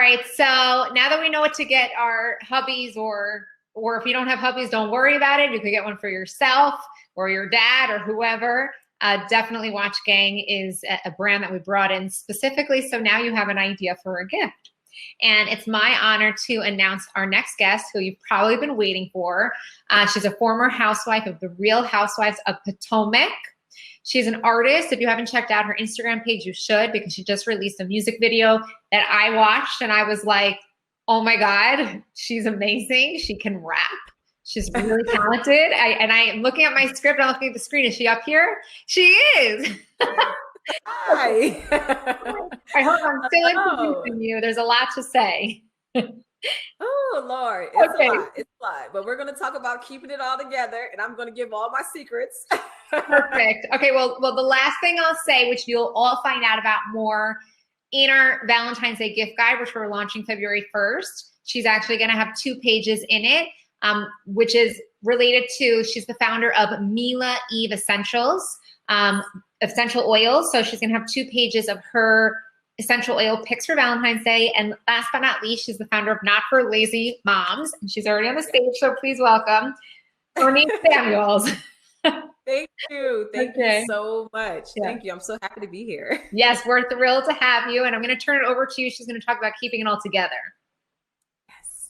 right. So now that we know what to get our hubbies, or if you don't have hubbies, don't worry about it. You could get one for yourself or your dad or whoever. Definitely Watch Gang is a brand that we brought in specifically. So now you have an idea for a gift. And it's my honor to announce our next guest, who you've probably been waiting for. She's a former housewife of the Real Housewives of Potomac. She's an artist. If you haven't checked out her Instagram page, you should, because she just released a music video that I watched and I was like, oh my God, she's amazing. She can rap. She's really talented. I'm looking at my script. I'm looking at the screen. Is she up here? She is. Hi. I hope I'm still introducing you. There's a lot to say. Oh, Lord. It's a lot. But we're going to talk about keeping it all together, and I'm going to give all my secrets. Perfect. Okay, well, the last thing I'll say, which you'll all find out about more in our Valentine's Day gift guide, which we're launching February 1st. She's actually going to have 2 pages in it, which is related to, she's the founder of Mila Eve Essentials, essential oils. So she's going to have 2 pages of her essential oil picks for Valentine's Day. And last but not least, she's the founder of Not for Lazy Moms. And she's already on the stage, so please welcome Monique Samuels. Thank you. Thank you so much. Yeah. Thank you. I'm so happy to be here. Yes, we're thrilled to have you. And I'm going to turn it over to you. She's going to talk about keeping it all together. Yes.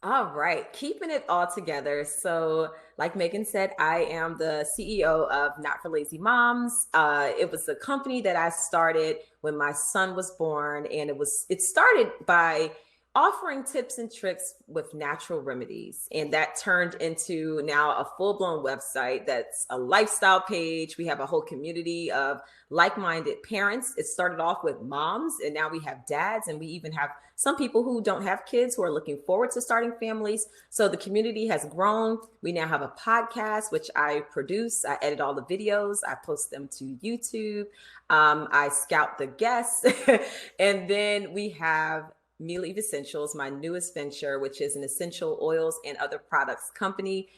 All right. Keeping it all together. So like Megan said, I am the CEO of Not for Lazy Moms. It was a company that I started when my son was born. And it started by offering tips and tricks with natural remedies. And that turned into now a full-blown website that's a lifestyle page. We have a whole community of like-minded parents. It started off with moms, and now we have dads, and we even have some people who don't have kids who are looking forward to starting families. So the community has grown. We now have a podcast, which I produce. I edit all the videos. I post them to YouTube. I scout the guests. And then we have Mila Eve Essentials, my newest venture, which is an essential oils and other products company.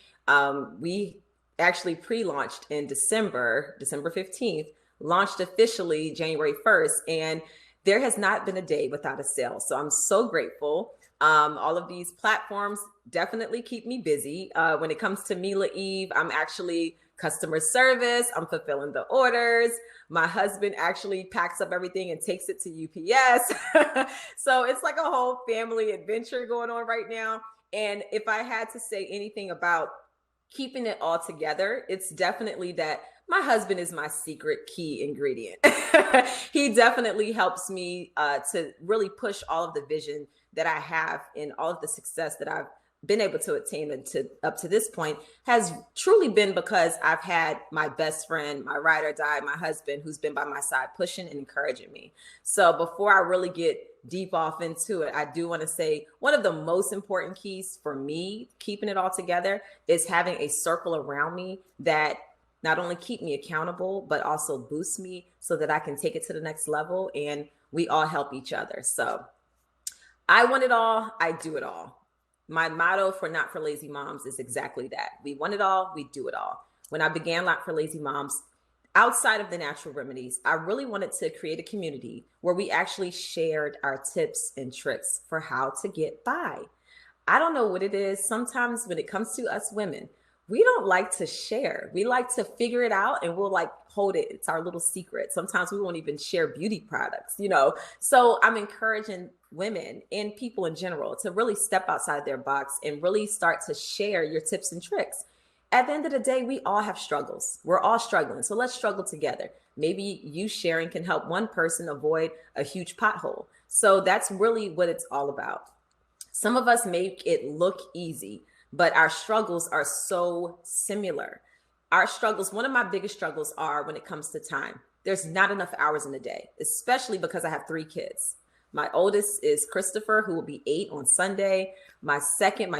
We actually pre-launched in December 15th, launched officially January 1st, and there has not been a day without a sale. So I'm so grateful. All of these platforms definitely keep me busy. When it comes to Mila Eve, I'm actually customer service. I'm fulfilling the orders. My husband actually packs up everything and takes it to UPS. So it's like a whole family adventure going on right now. And if I had to say anything about keeping it all together, it's definitely that my husband is my secret key ingredient. He definitely helps me to really push all of the vision that I have, and all of the success that I've been able to attain up to this point has truly been because I've had my best friend, my ride or die, my husband, who's been by my side pushing and encouraging me. So before I really get deep off into it, I do want to say one of the most important keys for me keeping it all together is having a circle around me that not only keep me accountable, but also boost me so that I can take it to the next level, and we all help each other. So I want it all, I do it all. My motto for Not for Lazy Moms is exactly that. We want it all, we do it all. When I began Not for Lazy Moms, outside of the natural remedies, I really wanted to create a community where we actually shared our tips and tricks for how to get by. I don't know what it is. Sometimes when it comes to us women, we don't like to share. We like to figure it out and we'll like hold it. It's our little secret. Sometimes we won't even share beauty products, you know? So I'm encouraging women and people in general to really step outside their box and really start to share your tips and tricks. At the end of the day, we all have struggles. We're all struggling. So let's struggle together. Maybe you sharing can help one person avoid a huge pothole. So that's really what it's all about. Some of us make it look easy, but our struggles are so similar. Our struggles, one of my biggest struggles are when it comes to time. There's not enough hours in the day, especially because I have 3 kids. My oldest is Christopher, who will be 8 on Sunday. My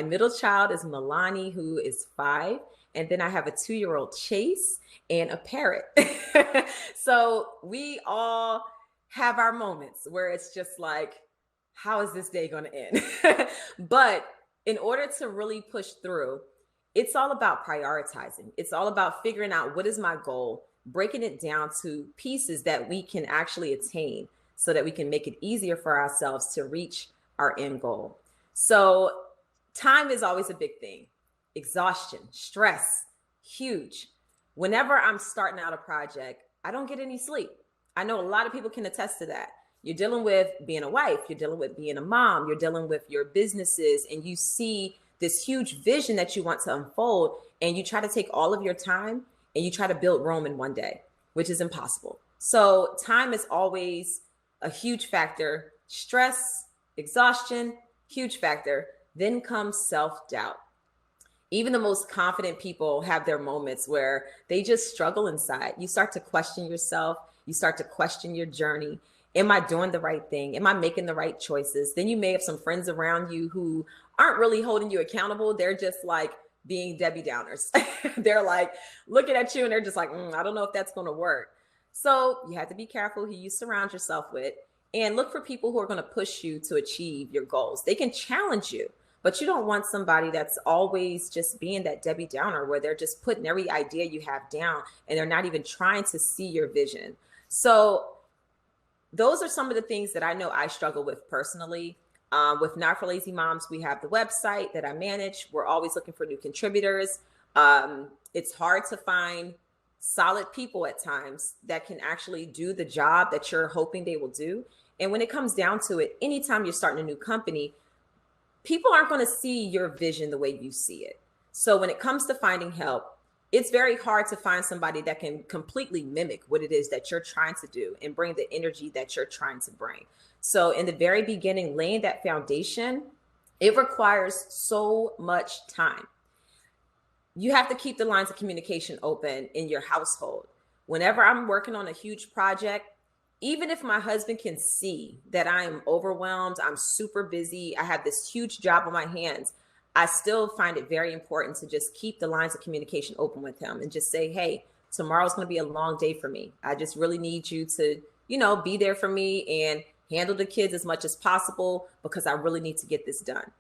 middle child is Milani, who is 5. And then I have a 2-year-old Chase and a parrot. So we all have our moments where it's just like, how is this day going to end? But in order to really push through, it's all about prioritizing. It's all about figuring out what is my goal, breaking it down to pieces that we can actually attain. so that we can make it easier for ourselves to reach our end goal. So time is always a big thing. Exhaustion, stress, huge. Whenever I'm starting out a project, I don't get any sleep. I know a lot of people can attest to that. You're dealing with being a wife, you're dealing with being a mom, you're dealing with your businesses, and you see this huge vision that you want to unfold, and you try to take all of your time and you try to build Rome in one day, which is impossible. So time is always a huge factor. Stress, exhaustion, huge factor. Then comes self-doubt. Even the most confident people have their moments where they just struggle inside. You start to question yourself. You start to question your journey. Am I doing the right thing? Am I making the right choices? Then you may have some friends around you who aren't really holding you accountable. They're just like being Debbie Downers. They're like looking at you and they're just like, I don't know if that's going to work. So you have to be careful who you surround yourself with, and look for people who are going to push you to achieve your goals. They can challenge you, but you don't want somebody that's always just being that Debbie Downer where they're just putting every idea you have down and they're not even trying to see your vision. So those are some of the things that I know I struggle with personally. With Not for Lazy Moms, we have the website that I manage. We're always looking for new contributors. It's hard to find solid people at times that can actually do the job that you're hoping they will do. And when it comes down to it, anytime you're starting a new company, people aren't going to see your vision the way you see it. So when it comes to finding help, it's very hard to find somebody that can completely mimic what it is that you're trying to do and bring the energy that you're trying to bring. So in the very beginning, laying that foundation, it requires so much time. You have to keep the lines of communication open in your household. Whenever I'm working on a huge project, even if my husband can see that I'm overwhelmed, I'm super busy, I have this huge job on my hands, I still find it very important to just keep the lines of communication open with him and just say, hey, tomorrow's going to be a long day for me. I just really need you to, be there for me and handle the kids as much as possible because I really need to get this done.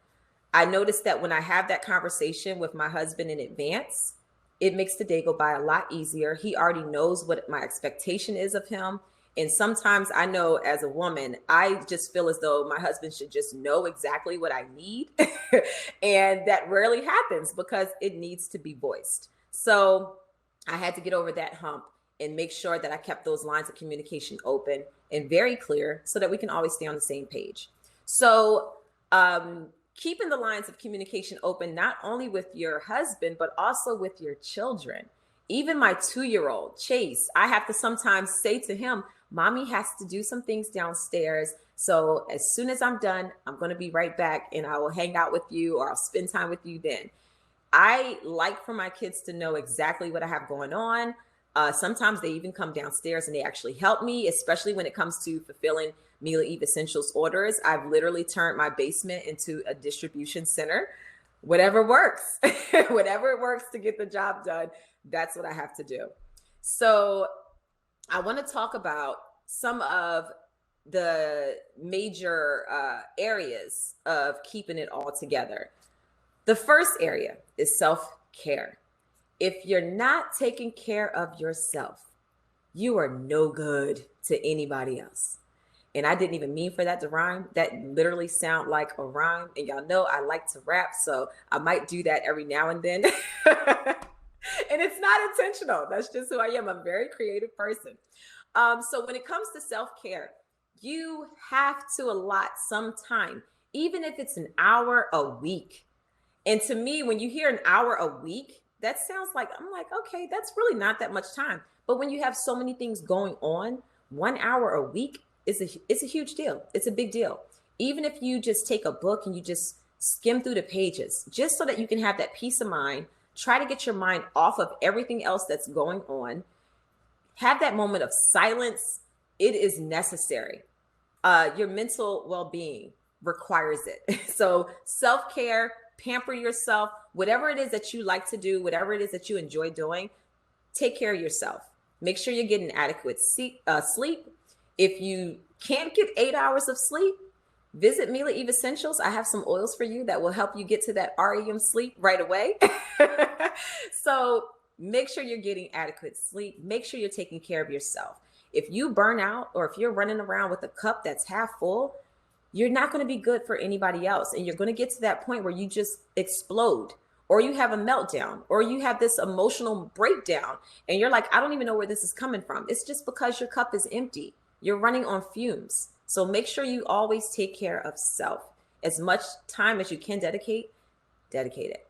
I noticed that when I have that conversation with my husband in advance, it makes the day go by a lot easier. He already knows what my expectation is of him. And sometimes I know as a woman, I just feel as though my husband should just know exactly what I need. And that rarely happens because it needs to be voiced. So I had to get over that hump and make sure that I kept those lines of communication open and very clear so that we can always stay on the same page. So keeping the lines of communication open, not only with your husband, but also with your children. Even my 2-year-old, Chase, I have to sometimes say to him, Mommy has to do some things downstairs. So as soon as I'm done, I'm going to be right back and I will hang out with you or I'll spend time with you then. I like for my kids to know exactly what I have going on. Sometimes they even come downstairs and they actually help me, especially when it comes to fulfilling Mila Eve Essentials orders. I've literally turned my basement into a distribution center. Whatever works, whatever it works to get the job done, that's what I have to do. So I want to talk about some of the major areas of keeping it all together. The first area is self-care. If you're not taking care of yourself, you are no good to anybody else. And I didn't even mean for that to rhyme. That literally sound like a rhyme. And y'all know I like to rap, so I might do that every now and then. And it's not intentional. That's just who I am. I'm a very creative person. So when it comes to self-care, you have to allot some time, even if it's an hour a week. And to me, when you hear an hour a week, that sounds like, I'm like, okay, that's really not that much time. But when you have so many things going on, 1 hour a week it's a huge deal. It's a big deal. Even if you just take a book and you just skim through the pages, just so that you can have that peace of mind, try to get your mind off of everything else that's going on. Have that moment of silence. It is necessary. Your mental well-being requires it. So self-care, pamper yourself, whatever it is that you like to do, whatever it is that you enjoy doing, take care of yourself. Make sure you're getting adequate sleep. If you can't get 8 hours of sleep, visit Mila Eve Essentials. I have some oils for you that will help you get to that REM sleep right away. So make sure you're getting adequate sleep. Make sure you're taking care of yourself. If you burn out, or if you're running around with a cup that's half full, you're not going to be good for anybody else. And you're going to get to that point where you just explode, or you have a meltdown, or you have this emotional breakdown. And you're like, I don't even know where this is coming from. It's just because your cup is empty. You're running on fumes. So make sure you always take care of self. As much time as you can dedicate it.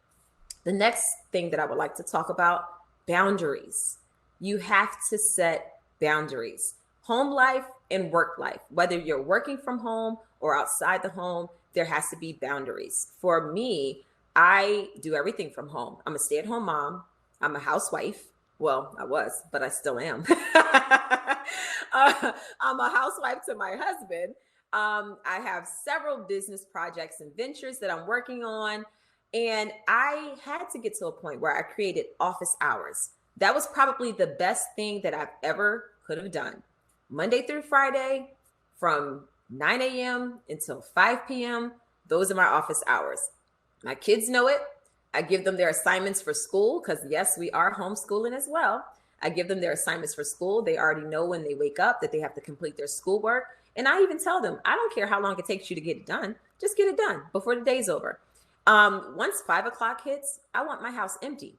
The next thing that I would like to talk about, boundaries. You have to set boundaries. Home life and work life, whether you're working from home or outside the home, there has to be boundaries. For me, I do everything from home. I'm a stay-at-home mom. I'm a housewife. Well, I was, but I still am. I'm a housewife to my husband. I have several business projects and ventures that I'm working on. And I had to get to a point where I created office hours. That was probably the best thing that I've ever could have done. Monday through Friday from 9 a.m. until 5 p.m. Those are my office hours. My kids know it. I give them their assignments for school because, yes, we are homeschooling as well. I give them their assignments for school. They already know when they wake up that they have to complete their schoolwork. And I even tell them, I don't care how long it takes you to get it done. Just get it done before the day's over. Once 5 o'clock hits, I want my house empty.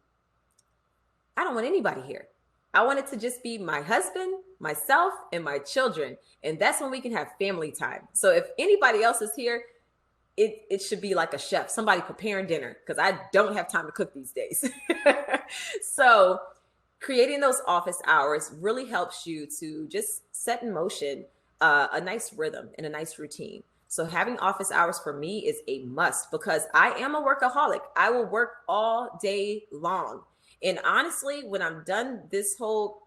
I don't want anybody here. I want it to just be my husband, myself, and my children. And that's when we can have family time. So if anybody else is here, it should be like a chef, somebody preparing dinner, because I don't have time to cook these days. So creating those office hours really helps you to just set in motion a nice rhythm and a nice routine. So having office hours for me is a must because I am a workaholic. I will work all day long. And honestly, when I'm done this whole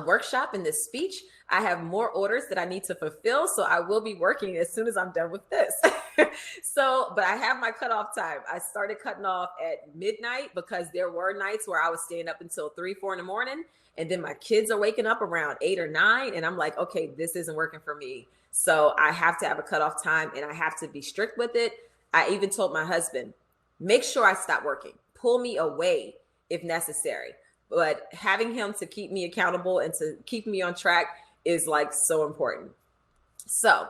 workshop and this speech, I have more orders that I need to fulfill. So I will be working as soon as I'm done with this. But I have my cutoff time. I started cutting off at midnight because there were nights where I was staying up until 3, 4 in the morning. And then my kids are waking up around 8 or 9. And I'm like, okay, this isn't working for me. So I have to have a cutoff time and I have to be strict with it. I even told my husband, make sure I stop working. Pull me away if necessary. But having him to keep me accountable and to keep me on track is like so important. So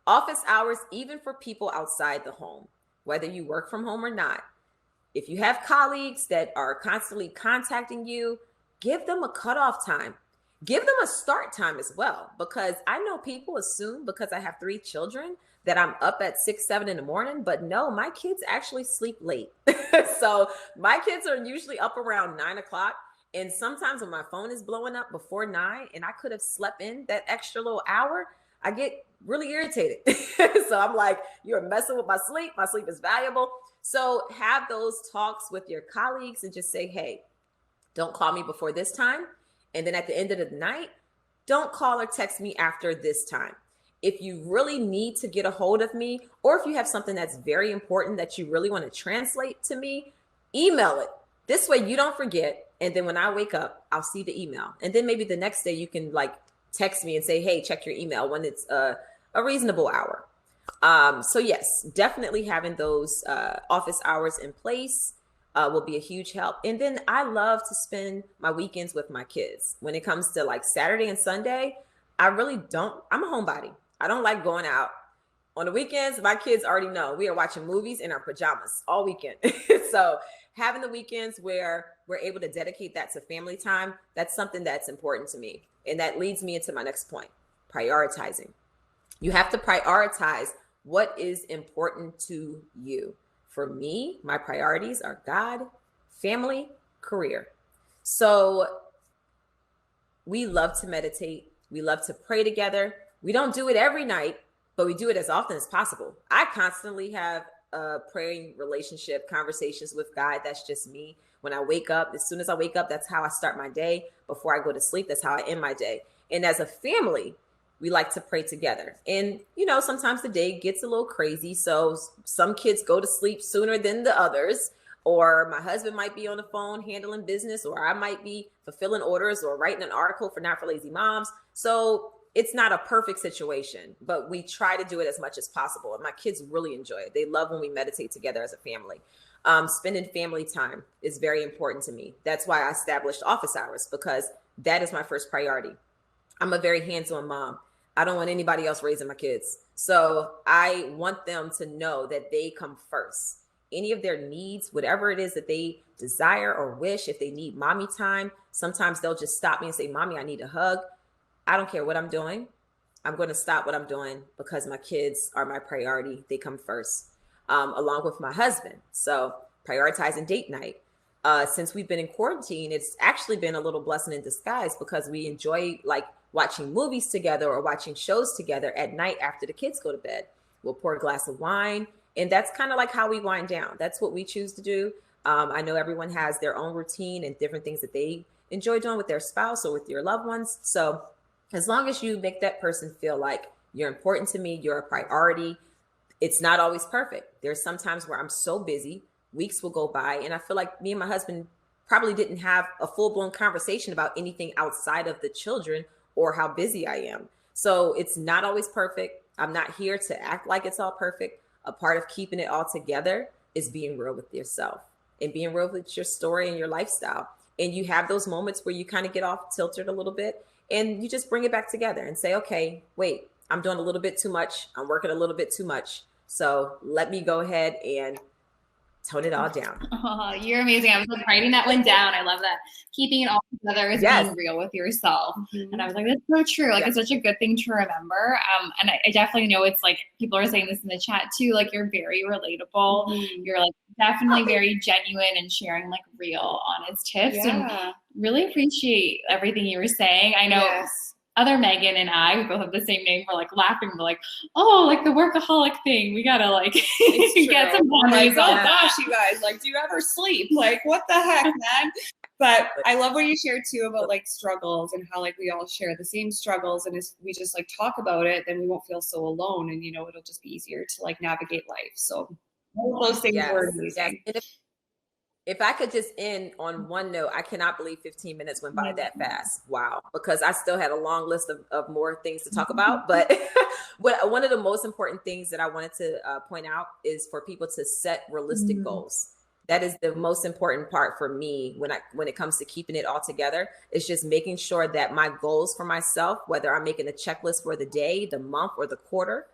office hours, even for people outside the home, whether you work from home or not, if you have colleagues that are constantly contacting you, give them a cutoff time. Give them a start time as well, because I know people assume because I have 3 children that I'm up at 6, 7 in the morning, but no, my kids actually sleep late. So my kids are usually up around 9 o'clock. And sometimes when my phone is blowing up before 9 and I could have slept in that extra little hour, I get really irritated. So I'm like, you're messing with my sleep. My sleep is valuable. So have those talks with your colleagues and just say, hey, don't call me before this time. And then at the end of the night, don't call or text me after this time. If you really need to get a hold of me, or if you have something that's very important that you really want to translate to me, email it. This way you don't forget. And then when I wake up, I'll see the email. And then maybe the next day you can like text me and say, hey, check your email when it's a reasonable hour. So yes, definitely having those office hours in place will be a huge help. And then I love to spend my weekends with my kids. When it comes to like Saturday and Sunday, I'm a homebody. I don't like going out. On the weekends, my kids already know we are watching movies in our pajamas all weekend. So having the weekends where we're able to dedicate that to family time, that's something that's important to me. And that leads me into my next point, prioritizing. You have to prioritize what is important to you. For me, my priorities are God, family, career. So we love to meditate. We love to pray together. We don't do it every night, but we do it as often as possible. I constantly have praying relationship conversations with God. That's just me. When I wake up, as soon as I wake up, that's how I start my day. Before I go to sleep, that's how I end my day. And as a family, we like to pray together. And, sometimes the day gets a little crazy. So some kids go to sleep sooner than the others, or my husband might be on the phone handling business, or I might be fulfilling orders or writing an article for Not for Lazy Moms. So it's not a perfect situation, but we try to do it as much as possible. And my kids really enjoy it. They love when we meditate together as a family. Spending family time is very important to me. That's why I established office hours, because that is my first priority. I'm a very hands-on mom. I don't want anybody else raising my kids. So I want them to know that they come first. Any of their needs, whatever it is that they desire or wish, if they need mommy time, sometimes they'll just stop me and say, Mommy, I need a hug. I don't care what I'm doing. I'm going to stop what I'm doing because my kids are my priority. They come first, along with my husband. So prioritizing date night. Since we've been in quarantine, it's actually been a little blessing in disguise because we enjoy like watching movies together or watching shows together at night after the kids go to bed. We'll pour a glass of wine, and that's kind of like how we wind down. That's what we choose to do. I know everyone has their own routine and different things that they enjoy doing with their spouse or with your loved ones. So as long as you make that person feel like you're important to me, you're a priority, it's not always perfect. There's some times where I'm so busy, weeks will go by, and I feel like me and my husband probably didn't have a full-blown conversation about anything outside of the children or how busy I am. So it's not always perfect. I'm not here to act like it's all perfect. A part of keeping it all together is being real with yourself and being real with your story and your lifestyle. And you have those moments where you kind of get off tilted a little bit and you just bring it back together and say, okay, wait, I'm doing a little bit too much. I'm working a little bit too much. So let me go ahead and tone it all down. Oh, you're amazing. I was like writing that one down. I love that. Keeping it all together is being real with yourself. And I was like, that's so true. Like, it's such a good thing to remember. And I definitely know it's like, people are saying this in the chat too, like you're very relatable. You're like definitely very genuine and sharing like real, honest tips. And really appreciate everything you were saying. I know other Megan and I, we both have the same name. We're like laughing. We're like, oh, like the workaholic thing. We gotta like get some boundaries. Like, oh gosh, you guys, like, do you ever sleep? Like, what the heck, man? But I love what you shared too about like struggles and how like we all share the same struggles, and if we just like talk about it, then we won't feel so alone, and you know it'll just be easier to like navigate life. So all those things were amazing. If I could just end on one note, I cannot believe 15 minutes went by that fast. Wow. Because I still had a long list of more things to talk about. But one of the most important things that I wanted to point out is for people to set realistic goals. That is the most important part for me when it comes to keeping it all together. It's just making sure that my goals for myself, whether I'm making a checklist for the day, the month, or the quarter,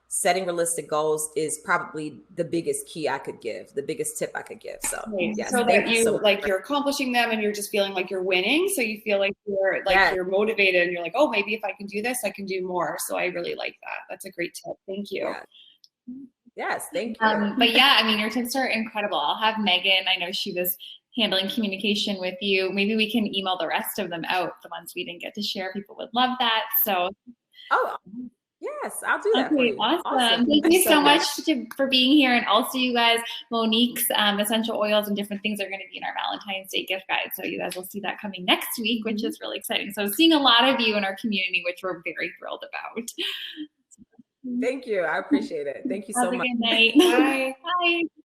setting realistic goals is probably the biggest key I could give, the biggest tip I could give. So, yes, so that you like you're accomplishing them and you're just feeling like you're winning. So you feel like you're like you're motivated and you're like, oh, maybe if I can do this, I can do more. So I really like that. That's a great tip. Thank you. Yeah. Yes, thank you. But yeah, I mean, your tips are incredible. I'll have Megan. I know she was handling communication with you. Maybe we can email the rest of them out, the ones we didn't get to share. People would love that. So. Oh. Yes, I'll do that for you. Awesome. Thank you so much for being here. And also, you guys, Monique's essential oils and different things are going to be in our Valentine's Day gift guide. So you guys will see that coming next week, which is really exciting. So seeing a lot of you in our community, which we're very thrilled about. Thank you. I appreciate it. Thank you so much. Have a good night. Bye. Bye.